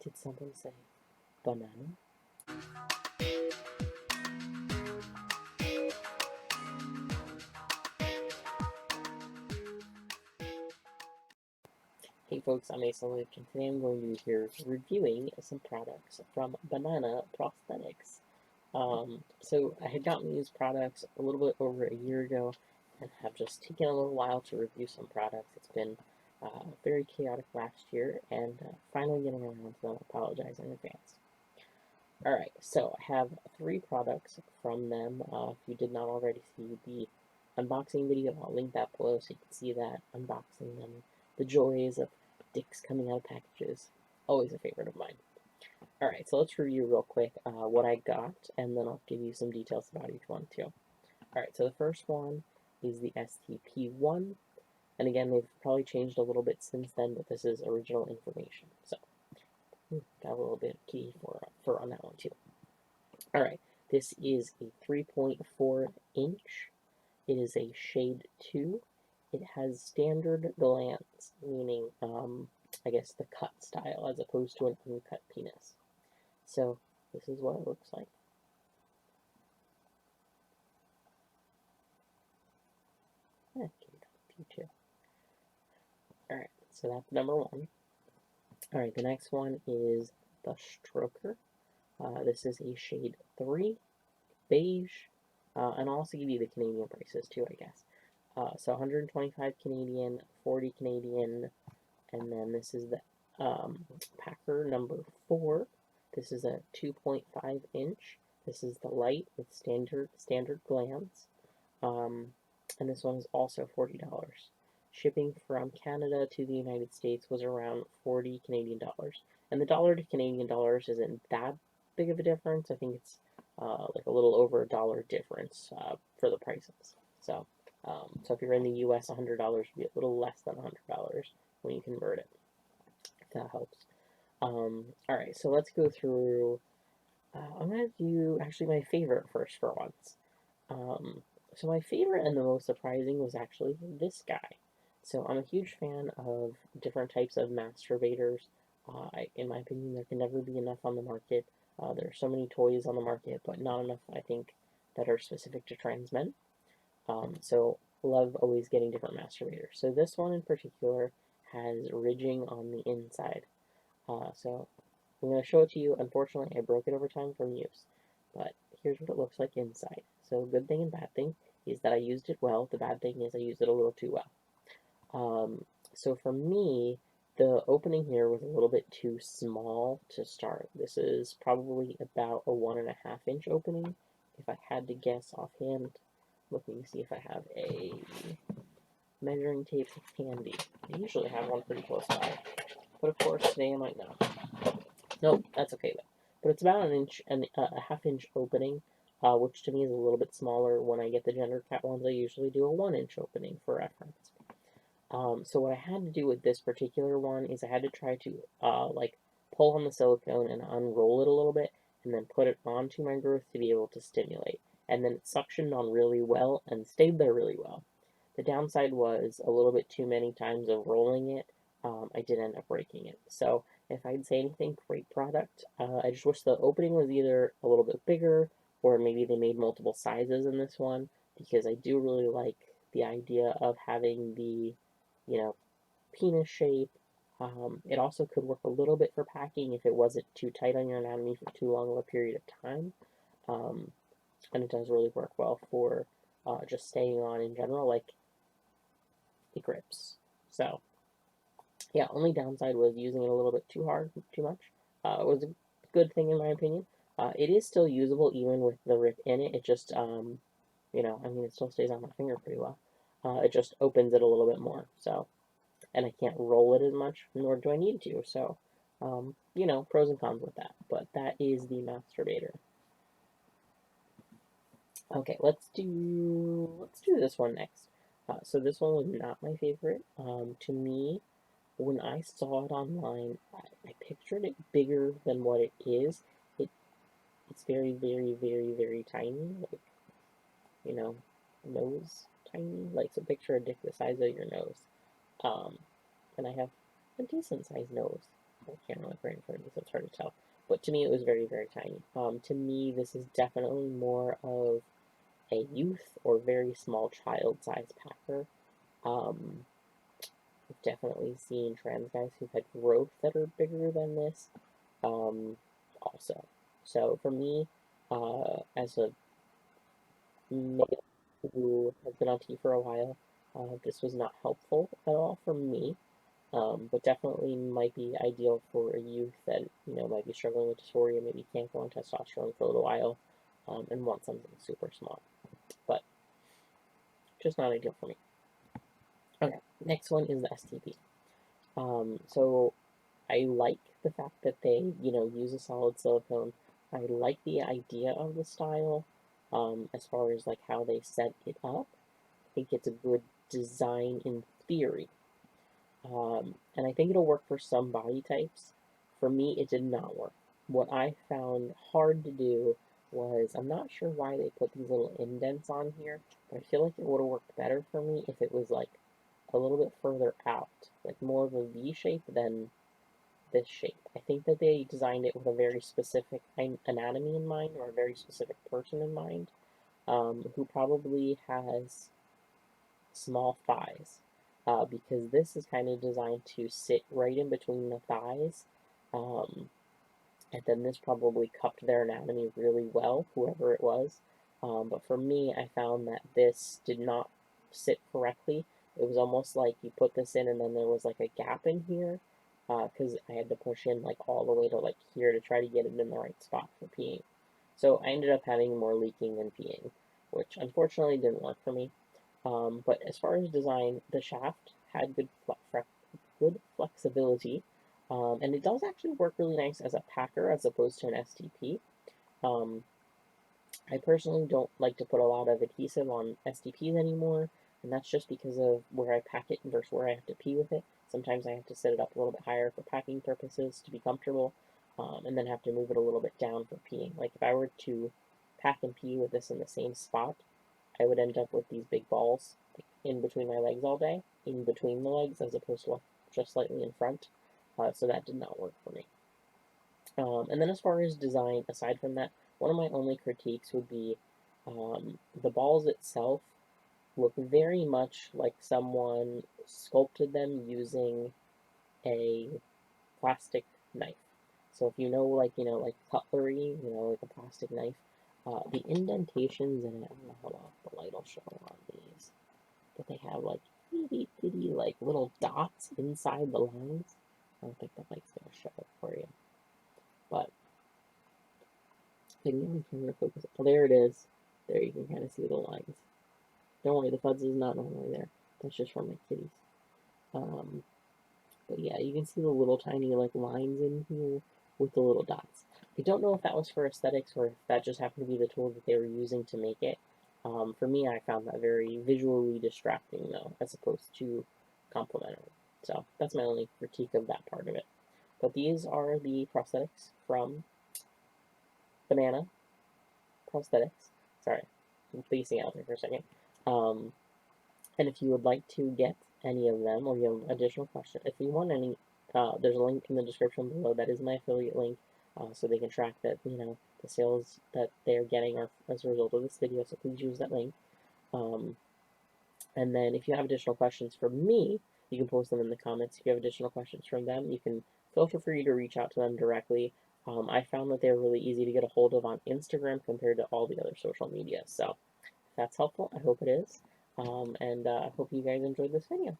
Did someone say banana? Hey folks, I'm Mrmasonluke, and today I'm going to be here reviewing some products from Banana Prosthetics. So I had gotten these products a little bit over a year ago and have just taken a little while to review some products. It's been very chaotic last year, and finally getting around to them. I apologize in advance. Alright, so I have 3 products from them. If you did not already see the unboxing video, I'll link that below so you can see that unboxing them. The joys of dicks coming out of packages. Always a favorite of mine. Alright, so let's review real quick what I got, and then I'll give you some details about each one too. Alright, so the first one is the STP-1, and again, they've probably changed a little bit since then, but this is original information. So, got a little bit of key for on that one too. Alright, this is a 3.4 inch. It is a shade 2. It has standard glands, meaning, I guess the cut style, as opposed to an uncut penis. So, this is what it looks like. Yeah, you too. Alright, so that's number 1. Alright, the next one is the Stroker. This is a shade 3, beige, and I'll also give you the Canadian prices too, I guess. So 125 Canadian, 40 Canadian, and then this is the Packer number 4. This is a 2.5 inch. This is the light with standard glands, and this one is also $40. Shipping from Canada to the United States was around 40 Canadian dollars, and the dollar to Canadian dollars isn't that big of a difference. I think it's like a little over $1 difference for the prices. So, so if you're in the U.S., $100 would be a little less than $100 when you convert it. If that helps. Alright, so let's go through. I'm going to do actually my favorite first for once. So my favorite and the most surprising was actually this guy. So I'm a huge fan of different types of masturbators. In my opinion, there can never be enough on the market. There are so many toys on the market, but not enough, I think, that are specific to trans men. So love always getting different masturbators. So this one in particular has ridging on the inside. So I'm going to show it to you. Unfortunately, I broke it over time from use, but here's what it looks like inside. So good thing and bad thing is that I used it well. The bad thing is I used it a little too well. So for me, the opening here was a little bit too small to start. This is probably about a 1.5 inch opening, if I had to guess offhand. Let me see if I have a measuring tape handy. I usually have one pretty close by, but of course today I might not. Nope, that's okay though. But it's about an inch and a half-inch opening, which to me is a little bit smaller. When I get the gender cat ones, I usually do a 1-inch opening for reference. So what I had to do with this particular one is I had to try to like pull on the silicone and unroll it a little bit, and then put it onto my growth to be able to stimulate. And then it suctioned on really well and stayed there really well. The downside was a little bit too many times of rolling it. I did end up breaking it. So if I'd say anything, great product. I just wish the opening was either a little bit bigger, or maybe they made multiple sizes in this one, because I do really like the idea of having the, penis shape. It also could work a little bit for packing if it wasn't too tight on your anatomy for too long of a period of time. And it does really work well for just staying on in general, like it grips. So, yeah, only downside was using it a little bit too hard, too much. It was a good thing in my opinion. It is still usable even with the rip in it. It just, it still stays on my finger pretty well. It just opens it a little bit more. So, and I can't roll it as much, nor do I need to. So, pros and cons with that. But that is the Masturbator. Okay, let's do this one next. So this one was not my favorite. To me, when I saw it online, I pictured it bigger than what it is. It's very, very, very, very tiny, like, nose tiny. Like, so picture a dick the size of your nose. And I have a decent sized nose. I can't really put it in front of me, so it's hard to tell. But to me, it was very, very tiny. To me, this is definitely more of a youth or very small child size packer. I've definitely seen trans guys who've had growth that are bigger than this, also. So for me, as a male who has been on T for a while, this was not helpful at all for me, but definitely might be ideal for a youth that, might be struggling with dysphoria, maybe can't go on testosterone for a little while, and want something super small. But just not ideal for me. Okay, next one is the STP. So I like the fact that they, use a solid silicone. I like the idea of the style, as far as like how they set it up. I think it's a good design in theory. And I think it'll work for some body types. For me, it did not work. What I found hard to do was, I'm not sure why they put these little indents on here, but I feel like it would have worked better for me if it was like a little bit further out, like more of a V shape than this shape. I think that they designed it with a very specific anatomy in mind, or a very specific person in mind, who probably has small thighs, because this is kind of designed to sit right in between the thighs, um, and then this probably cupped their anatomy really well, whoever it was. But for me, I found that this did not sit correctly. It was almost like you put this in and then there was like a gap in here, because I had to push in like all the way to like here to try to get it in the right spot for peeing. So I ended up having more leaking than peeing, which unfortunately didn't work for me. But as far as design, the shaft had good flexibility, and it does actually work really nice as a packer as opposed to an STP. Um, I personally don't like to put a lot of adhesive on STPs anymore, and that's just because of where I pack it versus where I have to pee with it. Sometimes I have to set it up a little bit higher for packing purposes to be comfortable, and then have to move it a little bit down for peeing. Like if I were to pack and pee with this in the same spot, I would end up with these big balls like, in between my legs all day, in between the legs as opposed to like, just slightly in front. So that did not work for me. And then as far as design, aside from that, one of my only critiques would be the balls itself look very much like someone sculpted them using a plastic knife. So if you know, like cutlery, like a plastic knife, the indentations in it, I don't know how well the light will show on these, but they have like itty bitty like little dots inside the lines. I don't think the light's gonna show it for you, but I can get my camera focus. Oh, there it is. There you can kind of see the lines. Don't worry, the fuzz is not normally there. That's just from my kitties. Um, but yeah, you can see the little tiny like lines in here with the little dots. I don't know if that was for aesthetics or if that just happened to be the tool that they were using to make it. For me, I found that very visually distracting though, as opposed to complimentary. So that's my only critique of that part of it. But these are the prosthetics from Banana Prosthetics. Sorry, I'm spacing out there for a second. Um, and if you would like to get any of them, or you have additional questions, if you want any, there's a link in the description below. That is my affiliate link, so they can track that, the sales that they're getting are as a result of this video, so please use that link. Um, and then if you have additional questions for me, you can post them in the comments. If you have additional questions from them, you can feel free to reach out to them directly. I found that they're really easy to get a hold of on Instagram compared to all the other social media. So if that's helpful, I hope it is. And I hope you guys enjoyed this video.